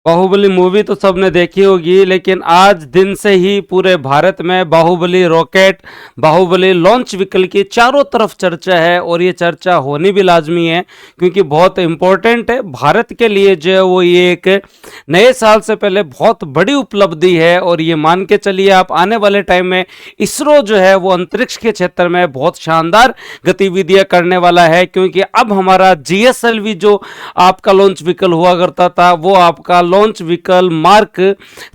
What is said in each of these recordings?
Baahubali movie तो सबने देखी होगी, लेकिन आज दिन से ही पूरे भारत में Bahubali rocket, Bahubali launch vehicle की चारों तरफ चर्चा है और ये चर्चा होनी भी लाजमी है क्योंकि बहुत इंपॉर्टेंट है भारत के लिए। जो है वो ये एक नए साल से पहले बहुत बड़ी उपलब्धि है और ये मान के चलिए आप आने वाले टाइम में इसरो जो है वो अंतरिक्ष के क्षेत्र में बहुत शानदार गतिविधियां करने वाला है, क्योंकि अब हमारा GSLV जो आपका लॉन्च व्हीकल हुआ करता था वो आपका लॉन्च व्हीकल मार्क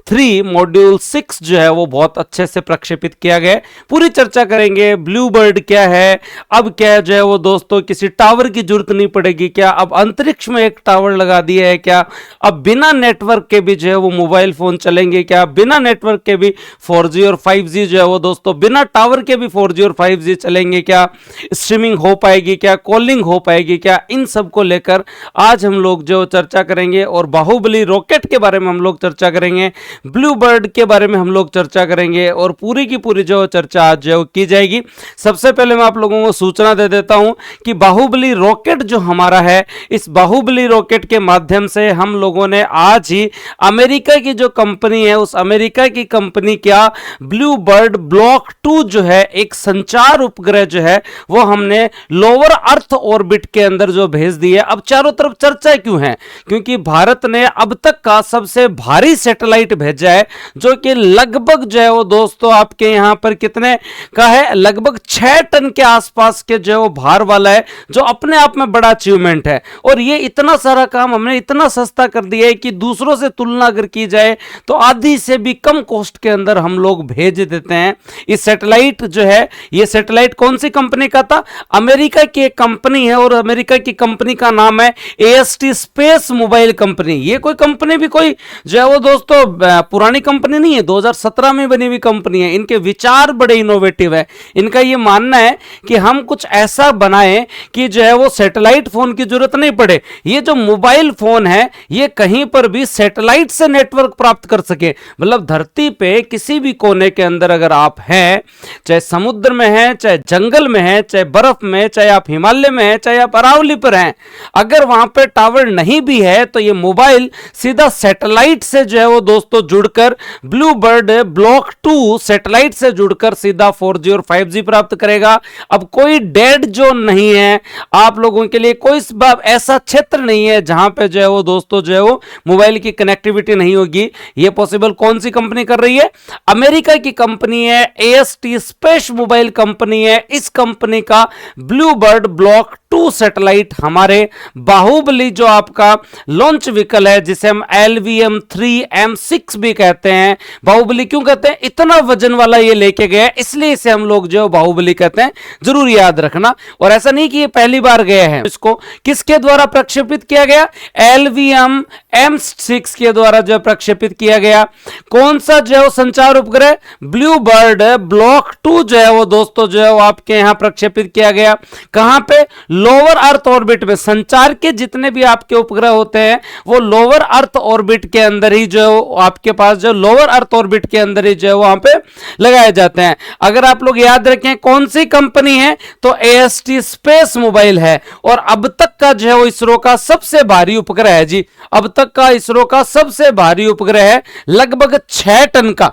3 मॉड्यूल 6 जो है वो बहुत अच्छे से प्रक्षेपित किया गया। पूरी चर्चा करेंगे ब्लू बर्ड क्या है, अब क्या जो है वो दोस्तों किसी टावर की जरूरत नहीं पड़ेगी क्या, अब अंतरिक्ष में एक टावर लगा दिया है क्या, अब बिना नेटवर्क के भी जो है वो मोबाइल फोन चलेंगे क्या, बिना नेटवर्क के भी 4G और 5G जो है वो दोस्तों बिना टावर के भी 4G और 5G चलेंगे क्या, स्ट्रीमिंग हो पाएगी क्या, कॉलिंग हो पाएगी क्या, इन सब को लेकर आज हम लोग जो चर्चा करेंगे और बाहुबली रॉकेट के बारे में हम लोग चर्चा करेंगे, ब्लू बर्ड के बारे में हम लोग चर्चा करेंगे और पूरी की पूरी जो चर्चा आज जो की जाएगी। सबसे पहले मैं आप लोगों को सूचना दे देता हूं कि बाहुबली रॉकेट जो हमारा है, इस बाहुबली रॉकेट के माध्यम से हम लोगों ने आज ही अमेरिका की जो कंपनी है उस अमेरिका की कंपनी का ब्लू बर्ड ब्लॉक 2 जो है एक संचार उपग्रह जो है वो हमने लोअर अर्थ ऑर्बिट के अंदर जो भेज दी है। अब चारों तरफ चर्चा क्यों है, क्योंकि भारत ने अब तक का सबसे भारी सैटेलाइट भेजा है जो कि लगभग जो है वो दोस्तों आपके यहां पर कितने का है, लगभग 6 टन के आसपास के जो है वो भार वाला है, जो अपने आप में बड़ा अचीवमेंट है। और ये इतना सारा काम हमने इतना सस्ता कर दिया है कि दूसरों से तुलना अगर की जाए तो आधी से भी कम कॉस्ट के अंदर हम लोग भेज देते हैं। इस सैटेलाइट जो है, ये सैटेलाइट कौन सी कंपनी का था, अमेरिका की एक कंपनी है और अमेरिका की कंपनी का नाम है AST स्पेस मोबाइल कंपनी। ये कोई कंपनी भी कोई जो है वो दोस्तों पुरानी कंपनी नहीं है, 2017 में बनी हुई कंपनी है। इनके विचार बड़े इनोवेटिव है। इनका ये मानना है कि हम कुछ ऐसा बनाएं कि जो है वो सैटेलाइट फोन की जरूरत नहीं पड़े, ये जो मोबाइल फोन है ये कहीं पर भी सैटेलाइट से नेटवर्क प्राप्त कर सके। मतलब धरती पे किसी भी कोने के अंदर अगर आप हैं, चाहे समुद्र में हैं, चाहे जंगल में हैं, चाहे बर्फ में, चाहे आप हिमालय में हैं, चाहे आप अरावली पर हैं, अगर वहां पे टावर नहीं भी है तो ये मोबाइल सीधा सैटेलाइट से जो है वो दोस्तों जुड़कर ब्लू बर्ड ब्लॉक 2 सैटेलाइट से जुड़कर सीधा 4G और 5G प्राप्त करेगा। अब कोई डेड जोन नहीं है, आप लोगों के लिए कोई ऐसा क्षेत्र नहीं है जहां पे जो है वो दोस्तों जो है वो मोबाइल की कनेक्टिविटी नहीं होगी। ये पॉसिबल कौन सी कंपनी कर रही है, अमेरिका की कंपनी है, AST स्पेस मोबाइल कंपनी है। इस कंपनी का ब्लू बर्ड ब्लॉक 2 सैटेलाइट हमारे बाहुबली जो आपका लॉन्च व्हीकल है, जिसे हम LVM-3M6 भी कहते हैं। बाहुबली क्यों कहते हैं, इतना वजन वाला ये लेके गया है, इसलिए इसे हम लोग जो बाहुबली कहते हैं, जरूर याद रखना। और ऐसा नहीं कि ये पहली बार गया है, इसको किसके द्वारा प्रक्षेपित किया गया, LVM-M6 के द्वारा जो प्रक्षेपित किया गया। कौन सा जो है वो संचार उपग्रह, ब्लू बर्ड ब्लॉक 2 जो है वो दोस्तों जो है वो आपके यहां प्रक्षेपित किया गया। कहां पे, लोअर अर्थ ऑर्बिट में। संचार के जितने भी आपके उपग्रह होते हैं वो लोअर अर्थ ऑर्बिट के अंदर ही जो है आपके पास जो लोअर अर्थ ऑर्बिट के अंदर ही जो है वहां पे लगाए जाते हैं। अगर आप लोग याद रखें कौन सी कंपनी है तो AST स्पेस मोबाइल है। और अब तक का जो है वो इसरो का सबसे भारी उपग्रह है जी, अब तक का इसरो का सबसे भारी उपग्रह है, लगभग 6 टन का।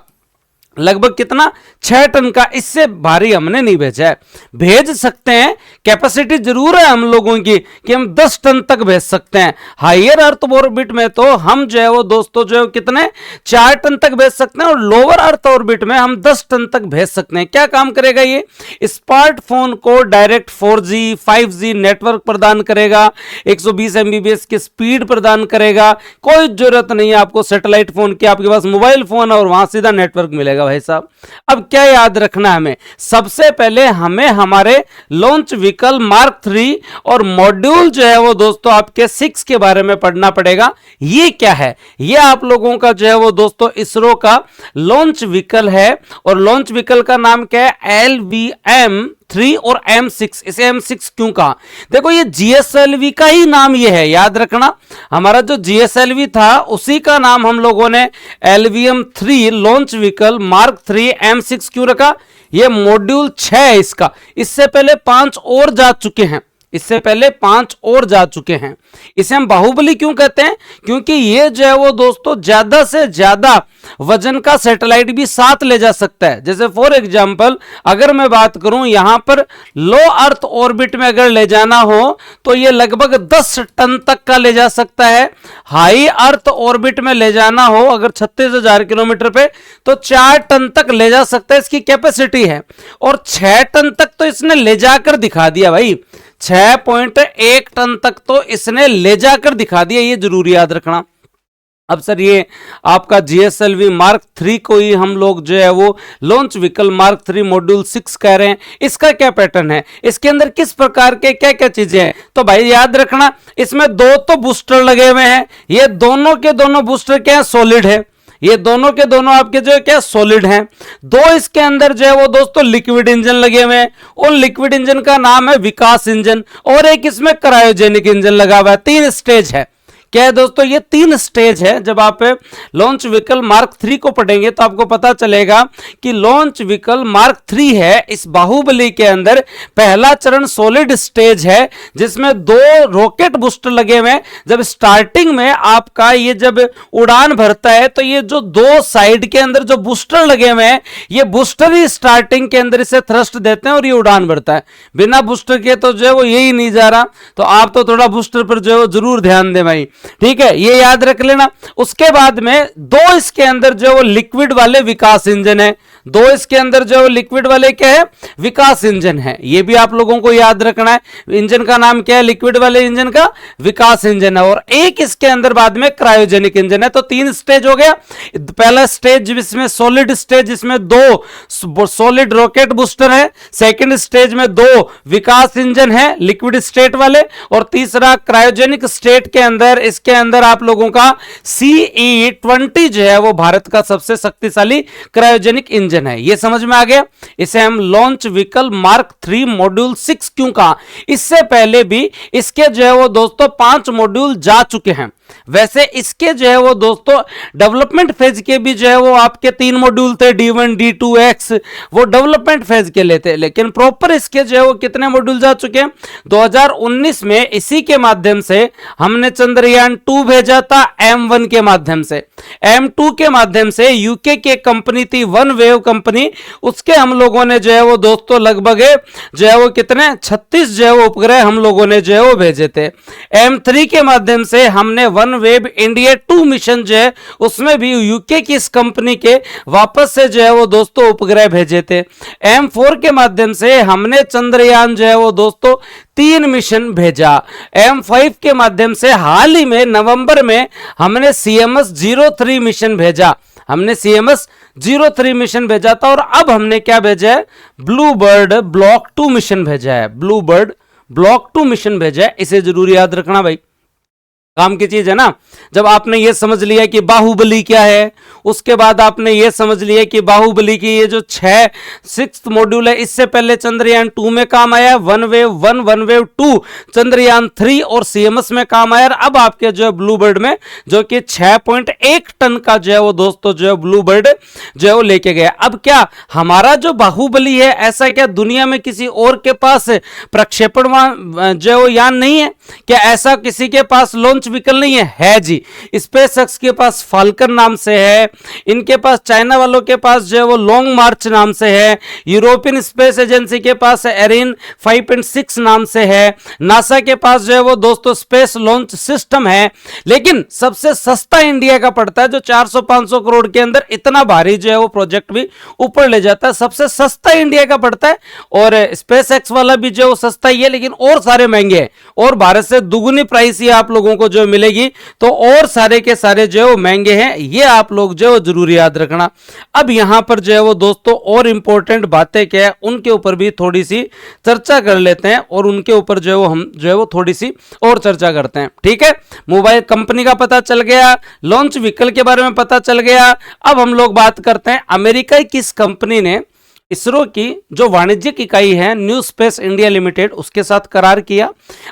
लगभग कितना, 6 टन का। इससे भारी हमने नहीं भेजा है। भेज सकते हैं, कैपेसिटी जरूर है हम लोगों की कि हम 10 टन तक भेज सकते हैं। हायर अर्थ ऑर्बिट में तो हम जो है वो दोस्तों जो है कितने 4 टन तक भेज सकते हैं और लोअर अर्थ ऑर्बिट में हम 10 टन तक भेज सकते हैं। क्या काम करेगा ये, स्मार्टफोन को डायरेक्ट 4G 5G नेटवर्क प्रदान करेगा, 120 MBPS की स्पीड प्रदान करेगा। कोई जरूरत नहीं है आपको सैटेलाइट फोन की, आपके पास मोबाइल फोन है और वहां सीधा नेटवर्क मिलेगा भाई साहब। अब क्या याद रखना हमें, सबसे पहले हमें हमारे लॉन्च व्हीकल मार्क 3 और मॉड्यूल जो है वो दोस्तों आपके 6 के बारे में पढ़ना पड़ेगा। ये क्या है, ये आप लोगों का जो है वो दोस्तों इसरो का लॉन्च व्हीकल है और लॉन्च व्हीकल का नाम क्या है, LVM-3 और M6। इसे M6 क्यों कहा, देखो ये GSLV का ही नाम ये है, याद रखना। हमारा जो GSLV था उसी का नाम हम लोगों ने LVM-3 launch vehicle mark 3 M6 क्यों रखा, ये मॉड्यूल 6 है इसका। इससे पहले 5 और जा चुके हैं, इससे पहले 5 और जा चुके हैं। इसे हम बाहुबली क्यों कहते हैं? क्योंकि ये जो है वो दोस्तों ज्यादा से ज्यादा वजन का सैटेलाइट भी साथ ले जा सकता है। जैसे फॉर एग्जांपल अगर मैं बात करूं यहां पर लो अर्थ ऑर्बिट में अगर ले जाना हो तो ये लगभग 10 टन तक का ले जा सकता है। हाई अर्थ ऑर्बिट में ले जाना हो अगर 36,000 किलोमीटर पे तो 4 टन तक ले जा सकता है, इसकी कैपेसिटी है। और 6 टन तक तो इसने ले जाकर दिखा दिया भाई, 6.1 टन तक तो इसने ले जाकर दिखा दिया, ये जरूरी याद रखना। अब सर ये आपका GSLV Mark 3 को ही हम लोग जो है वो लॉन्च व्हीकल Mark 3 मॉड्यूल 6 कह रहे हैं, इसका क्या पैटर्न है, इसके अंदर किस प्रकार के क्या क्या चीजें हैं? तो भाई याद रखना इसमें 2 तो बूस्टर लगे हुए हैं, ये दोनों के दोनों बूस्टर क्या है, सॉलिड है। ये दोनों के दोनों आपके जो है क्या सॉलिड हैं। 2 इसके अंदर जो है वो दोस्तों लिक्विड इंजन लगे हुए हैं, उन लिक्विड इंजन का नाम है विकास इंजन, और एक इसमें क्रायोजेनिक इंजन लगा हुआ है। 3 स्टेज है। क्या है दोस्तों, ये 3 स्टेज है। जब आप लॉन्च व्हीकल मार्क 3 को पढ़ेंगे तो आपको पता चलेगा कि लॉन्च व्हीकल मार्क 3 है, इस बाहुबली के अंदर पहला चरण सॉलिड स्टेज है जिसमें 2 रॉकेट बूस्टर लगे हुए हैं। जब स्टार्टिंग में आपका ये जब उड़ान भरता है तो ये जो 2 साइड के अंदर जो बूस्टर लगे हुए हैं, ये बूस्टर ही स्टार्टिंग के अंदर इसे थ्रस्ट देते हैं और ये उड़ान भरता है। बिना बूस्टर के तो जो है वो यही नहीं जा रहा। तो आप तो थोड़ा बूस्टर पर जो है वो जरूर ध्यान दें भाई, ठीक है, ये याद रख लेना। उसके बाद में 2 इसके अंदर जो वो लिक्विड वाले विकास इंजन है, 2 इसके अंदर जो लिक्विड वाले क्या है, विकास इंजन है। ये भी आप लोगों को याद रखना है। इंजन का नाम क्या है, लिक्विड वाले इंजन का विकास इंजन है। और एक इसके अंदर बाद में क्रायोजेनिक इंजन है। तो 3 स्टेज हो गया। पहला स्टेज जिसमें सॉलिड स्टेज, जिसमें 2 सॉलिड रॉकेट बूस्टर है। सेकंड स्टेज में 2 विकास इंजन है लिक्विड स्टेट वाले, और तीसरा क्रायोजेनिक स्टेट के अंदर इसके अंदर आप लोगों का CE-20 जो है वो भारत का सबसे शक्तिशाली क्रायोजेनिक इंजन है। ये समझ में आ गया। इसे हम लॉन्च व्हीकल मार्क 3 मॉड्यूल 6 क्यों कहा? इससे पहले भी इसके जो है वो दोस्तों 5 मॉड्यूल जा चुके हैं। वैसे इसके जो है वो दोस्तों डेवलपमेंट फेज के भी जो है वो आपके 3 मॉड्यूल थे, D1 D2 X, वो डेवलपमेंट फेज के लेते, लेकिन प्रॉपर इसके जो है वो कितने मॉड्यूल जा चुके हैं? 2019 में इसी के माध्यम से हमने चंद्रयान 2 भेजा था M1 के माध्यम से। M2 के माध्यम से यूके की कंपनी थी OneWeb कंपनी, उसके हम लोगों ने जो है वो दोस्तों लगभग जो है वो कितने 36 जो है वो उपग्रह हम लोगों ने जो है वो भेजे थे। M3 के माध्यम से हमने OneWeb इंडिया 2 मिशन जो है उसमें भी यूके की इस कंपनी के वापस से जो है वो दोस्तों उपग्रह भेजे थे। M4 के माध्यम से हमने चंद्रयान जो है वो दोस्तों 3 मिशन भेजा। M5 के माध्यम से हाल ही में नवंबर में हमने CMS-03 मिशन भेजा। हमने CMS-03 मिशन भेजा था। और अब हमने क्या भेजा है, ब्लू बर्ड ब्लॉक 2 मिशन भेजा है। ब्लू बर्ड ब्लॉक 2 मिशन भेजा है। इसे जरूर याद रखना भाई, काम की चीज है ना। जब आपने ये समझ लिया कि बाहुबली क्या है, उसके बाद आपने ये समझ लिया कि बाहुबली की ये जो 6th मॉड्यूल है, इससे पहले चंद्रयान 2 में काम आया, OneWeb 1 OneWeb 2 चंद्रयान 3 और CMS में काम आया। अब आपके जो है ब्लू बर्ड में जो कि 6.1 टन का जो है वो दोस्तों जो है ब्लू बर्ड जो है वो लेके गया। अब क्या हमारा जो बाहुबली है, ऐसा क्या दुनिया में किसी और के पास प्रक्षेपण जो है वो यान नहीं है? क्या ऐसा किसी के पास लॉन्च व्हीकल नहीं है जी। स्पेसएक्स के पास फाल्कन नाम से है, इनके पास चाइना वालों के पास जो है वो लॉन्ग मार्च नाम से है, यूरोपियन स्पेस एजेंसी के पास एरिन 5.6 नाम से है, नासा के पास जो है वो दोस्तों स्पेस लॉन्च सिस्टम है। लेकिन सबसे सस्ता इंडिया का पड़ता है, जो 400-500 करोड़ के अंदर इतना भारी जो है वो प्रोजेक्ट भी ऊपर ले जाता है, सबसे सस्ता इंडिया का पड़ता है। और स्पेसएक्स वाला भी जो सस्ता ही है, लेकिन और सारे महंगे हैं, और भारत से दुगुनी प्राइस ही आप लोगों को जो मिलेगी, तो और सारे के सारे जो है वो महंगे हैं। ये आप लोग जो है वो जरूर याद रखना। अब यहां पर जो है वो दोस्तों और इंपॉर्टेंट बातें क्या है, उनके ऊपर भी थोड़ी सी चर्चा कर लेते हैं, और उनके ऊपर जो है वो हम जो है वो थोड़ी सी और चर्चा करते हैं। ठीक है, मोबाइल कंपनी का पता चल गया, लॉन्च व्हीकल के बारे में पता चल गया। अब हम लोग बात करते हैं अमेरिका की किस कंपनी ने इसरो की जो वाणिज्यिक इकाई है न्यू स्पेस इंडिया लिमिटेड, उसके साथ करार किया।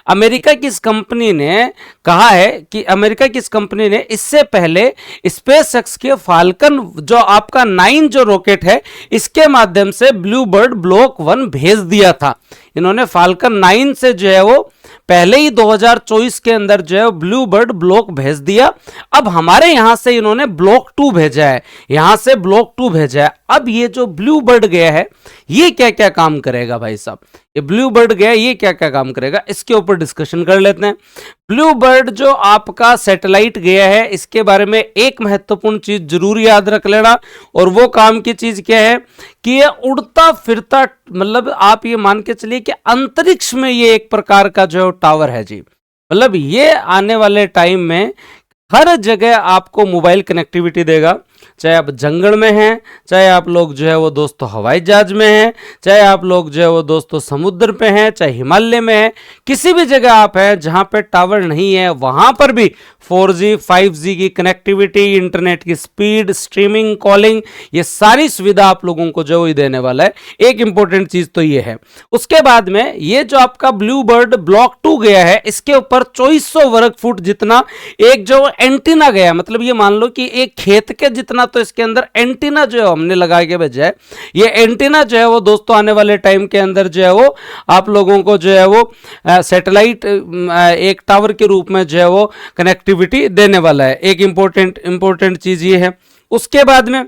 अमेरिका की इस कंपनी ने कहा है कि अमेरिका की इस कंपनी ने इससे पहले स्पेस एक्स के फाल्कन जो आपका 9 जो रॉकेट है, इसके माध्यम से ब्लू बर्ड ब्लॉक 1 भेज दिया था। इन्होंने फाल्कन 9 से जो है वो पहले ही 2024 के अंदर जो है ब्लू बर्ड ब्लॉक भेज दिया। अब हमारे यहां से इन्होंने ब्लॉक 2 भेजा है, यहां से ब्लॉक 2 भेजा है। अब ये जो ब्लू बर्ड गया है ये क्या क्या काम करेगा भाई साहब, ये ब्लू बर्ड गया ये क्या क्या काम करेगा, इसके ऊपर डिस्कशन कर लेते हैं। ब्लू बर्ड जो आपका सैटेलाइट गया है, इसके बारे में एक महत्वपूर्ण चीज जरूर याद रख लेना, और वो काम की चीज क्या है कि ये उड़ता फिरता, मतलब आप ये मान के चलिए कि अंतरिक्ष में ये एक प्रकार का जो टावर है जी। मतलब ये आने वाले टाइम में हर जगह आपको मोबाइल कनेक्टिविटी देगा, चाहे आप जंगल में हैं, चाहे आप लोग जो है वो दोस्तों हवाई जहाज में हैं, चाहे आप लोग जो है वो दोस्तों समुद्र पे हैं, चाहे हिमालय में हैं, किसी भी जगह आप हैं जहां पे टावर नहीं है वहां पर भी 4G 5G की कनेक्टिविटी, इंटरनेट की स्पीड, स्ट्रीमिंग, कॉलिंग, ये सारी सुविधा आप लोगों को जो ही देने वाला है। एक इंपॉर्टेंट चीज तो ये है। उसके बाद में ये जो आपका ब्लू बर्ड ब्लॉक 2 गया है, इसके ऊपर 2400 वर्ग फुट जितना एक जो एंटीना गया, मतलब ये मान लो कि एक खेत के जितना तो इसके अंदर एंटीना जो है हमने लगा के भेजा है। ये एंटीना जो है वो दोस्तों आने वाले टाइम के अंदर जो है वो आप लोगों को जो है वो सैटेलाइट एक टावर के रूप में जो है वो कनेक्टिविटी देने वाला है। एक इंपॉर्टेंट चीज ये है। उसके बाद में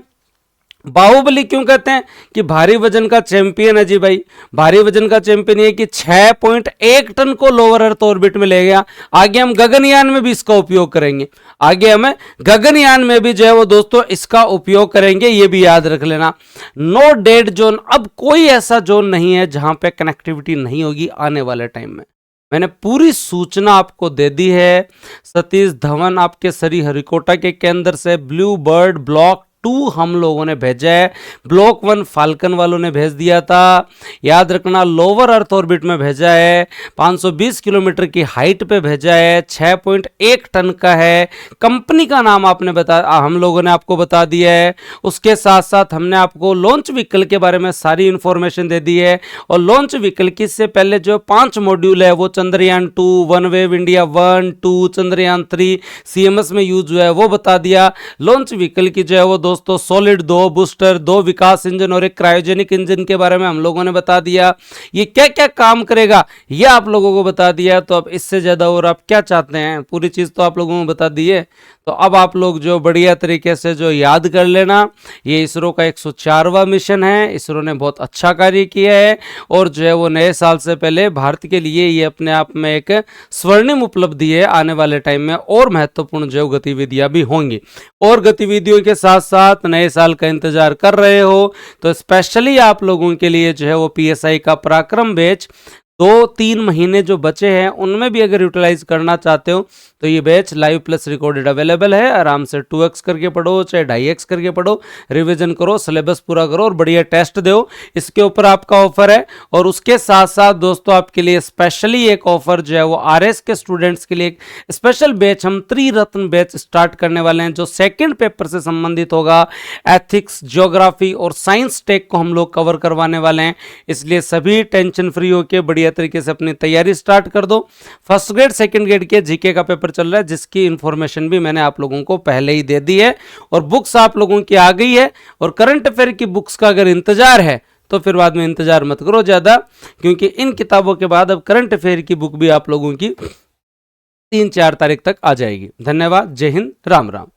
बाहुबली क्यों कहते हैं कि भारी वजन का चैंपियन है जी भाई। भारी वजन का चैंपियन ये कि 6.1 टन को लोअर अर्थ ऑर्बिट में ले गया। आगे हम गगनयान में भी इसका उपयोग करेंगे, आगे हमें गगनयान में भी जो है वो दोस्तों इसका उपयोग करेंगे, ये भी याद रख लेना। नो डेड जोन, अब कोई ऐसा जोन नहीं है जहां पे कनेक्टिविटी नहीं होगी आने वाले टाइम में। मैंने पूरी सूचना आपको दे दी है। सतीश धवन आपके श्रीहरिकोटा के केंद्र से ब्लू बर्ड ब्लॉक 2 हम लोगों ने भेजा है। ब्लॉक 1 फाल्कन वालों ने भेज दिया था, याद रखना। लोअर अर्थ ऑर्बिट में भेजा है, 520 किलोमीटर की हाइट पे भेजा है, 6.1 टन का है। कंपनी का नाम हम लोगों ने आपको बता दिया है। उसके साथ साथ हमने आपको लॉन्च व्हीकल के बारे में सारी इंफॉर्मेशन दे दी है। और लॉन्च व्हीकल की से पहले जो 5 मॉड्यूल है वो चंद्रयान 2, वनवेव इंडिया 1, 2, चंद्रयान 3 CMS में यूज हुआ है वो बता दिया। लॉन्च व्हीकल की जो है वो दोस्तों सॉलिड 2 बूस्टर, 2 विकास इंजन और एक क्रायोजेनिक इंजन के बारे में हम लोगों ने बता दिया। ये क्या क्या काम करेगा ये आप लोगों को बता दिया। तो अब इससे ज्यादा और आप क्या चाहते हैं, पूरी चीज तो आप लोगों को बता दी है। तो अब आप लोग जो बढ़िया तरीके से जो याद कर लेना, ये इसरो का 104वां मिशन है। इसरो ने बहुत अच्छा कार्य किया है और जो है वो नए साल से पहले भारत के लिए ये अपने आप में एक स्वर्णिम उपलब्धि है। आने वाले टाइम में और महत्वपूर्ण जो गतिविधियां भी होंगी, और गतिविधियों के साथ साथ नए साल का इंतजार कर रहे हो तो स्पेशली आप लोगों के लिए जो है वो PSI का पराक्रम बैच 2-3 महीने जो बचे हैं उनमें भी अगर यूटिलाइज करना चाहते हो तो ये batch live plus recorded available है। आराम से 2x करके पढ़ो, चाहे 2.5x करके पढ़ो, रिवीजन करो, सिलेबस पूरा करो और बढ़िया टेस्ट दो। इसके ऊपर आपका ऑफर है। और उसके साथ साथ दोस्तों आपके लिए स्पेशली एक ऑफर जो है वो RS के स्टूडेंट्स के लिए एक स्पेशल बैच, हम त्रिरत्न बैच स्टार्ट करने वाले हैं जो सेकेंड पेपर से संबंधित होगा। एथिक्स, ज्योग्राफी और साइंस टेक को हम लोग कवर करवाने वाले हैं। इसलिए सभी टेंशन फ्री होकर बढ़िया तरीके से अपनी तैयारी स्टार्ट कर दो। फर्स्ट ग्रेड सेकंड ग्रेड के जीके का पेपर चल रहा है जिसकी इंफॉर्मेशन भी मैंने आप लोगों को पहले ही दे दी है और बुक्स आप लोगों की आ गई है। और करंट अफेयर की बुक्स का अगर इंतजार है तो फिर बाद में इंतजार मत करो ज्यादा, क्योंकि इन किताबों के बाद अब करंट अफेयर की बुक भी आप लोगों की 3-4 तारीख तक आ जाएगी। धन्यवाद, जय हिंद, राम राम।